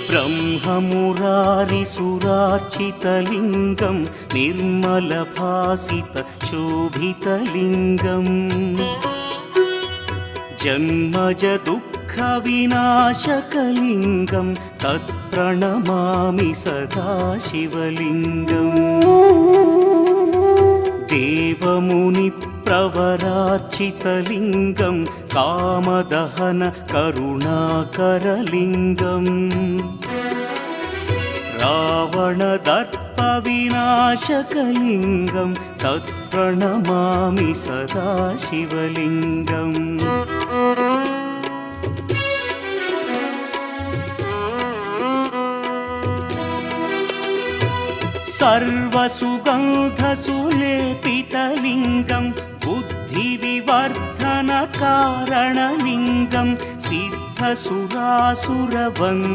ब्रह्ममुरारिसुरार्चितलिङ्गं निर्मलभासितशोभितलिङ्गम् जन्मजदुःखविनाशकलिङ्गं तत्प्रणमामि सदा शिवलिङ्गम् देवमुनिप्रवरार्चितलिङ्गं कामदहन करुणाकरलिङ्गम् रावणदर्पविनाशकलिङ्गं तत्प्रणमामि सदा शिवलिङ्गम् सर्वसुगन्धसुलेपितलिङ्गं बुद्धिविवर्धनकारणलिङ्गं सिद्धसुरासुरवन्द्यलिङ्गम्